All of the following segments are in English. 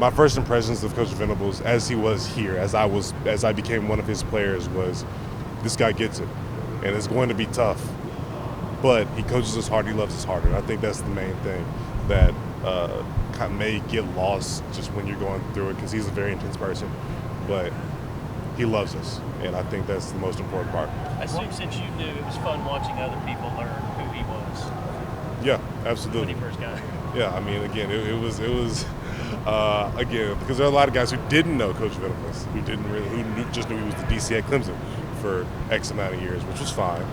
my first impressions of Coach Venables, as he was here, as I became one of his players, was this guy gets it, and it's going to be tough. But he coaches us hard. He loves us harder. I think that's the main thing that kind of may get lost just when you're going through it, because he's a very intense person. But he loves us, and I think that's the most important part. I assume since you knew, it was fun watching other people learn who he was. Yeah, absolutely. When he first got here. Yeah, I mean, again, it was again, because there are a lot of guys who didn't know Coach Venables, just knew he was the DC at Clemson for X amount of years, which was fine.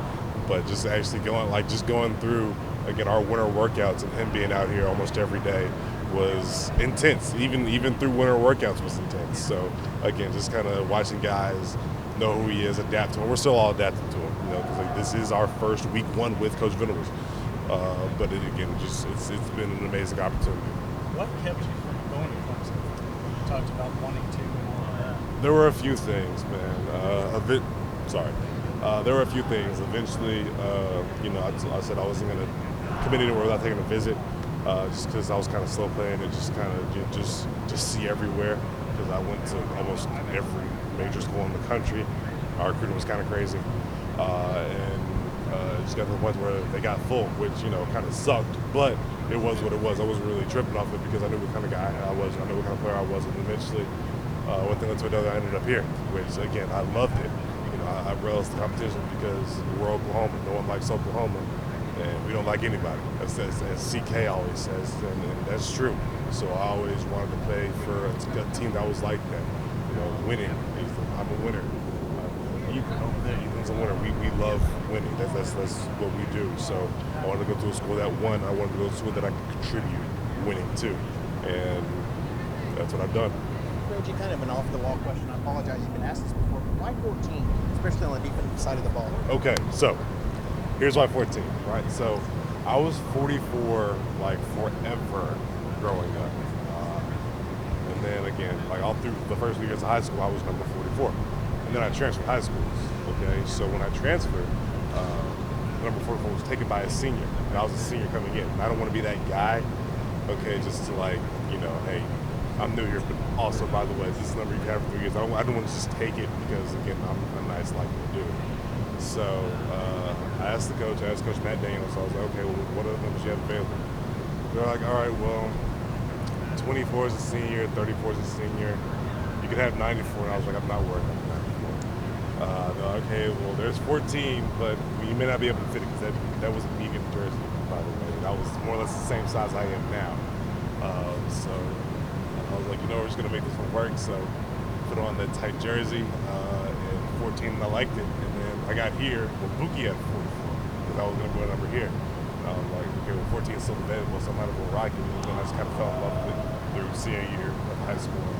But just actually going through again our winter workouts and him being out here almost every day was intense. Even through winter workouts was intense. So again, just kind of watching guys know who he is, adapt to him. We're still all adapting to him, because this is our first week one with Coach Venables. But it's been an amazing opportunity. What kept you from going to Clemson? You talked about wanting to and all of that. There were a few things, man. There were a few things. Eventually, I said I wasn't going to commit anywhere without taking a visit, just because I was kind of slow playing and just kind of just see everywhere. Because I went to almost every major school in the country. Our recruiting was kind of crazy, and it just got to the point where they got full, which kind of sucked. But it was what it was. I wasn't really tripping off it because I knew what kind of guy I was. I knew what kind of player I was, and eventually, one thing led to another. I ended up here, which again I loved it. I relished the competition because we're Oklahoma. No one likes Oklahoma, and we don't like anybody. As CK always says, and that's true. So I always wanted to play for a team that was like that. Winning. I'm a winner. Ethan over there, Ethan's a winner. We love winning. That's what we do. So I wanted to go to a school that won. I wanted to go to a school that I could contribute winning to, and that's what I've done. Reggie, kind of an off-the-wall question. I apologize, you've been asked this before, but why 14, especially on the defensive side of the ball? Okay, so here's why 14, right? So I was 44 forever growing up. And then again, all through the first few years of high school, I was number 44. And then I transferred high schools, okay? So when I transferred, number 44 was taken by a senior, and I was a senior coming in. And I don't want to be that guy, okay, just to hey, I'm new here, but also, by the way, this is the number you've had for 3 years. I don't want to just take it because, again, I'm a nice likely dude. So I asked Coach Matt Daniels, so I was like, okay, well, what other numbers you have available? They're like, all right, well, 24 is a senior, 34 is a senior. You could have 94, and I was like, I'm not worried about 94. They're like, okay, well, there's 14, but you may not be able to fit it because that was a medium jersey, by the way. That was more or less the same size I am now. So I was like, we're just going to make this one work. So put on that tight jersey, and 14, and I liked it. And then I got here, Buki had 44, because I was going to go a number here. And I was like, okay, well, 14 is still available, so I might as well rock it. And then I just kind of fell in love with it through senior year of high school and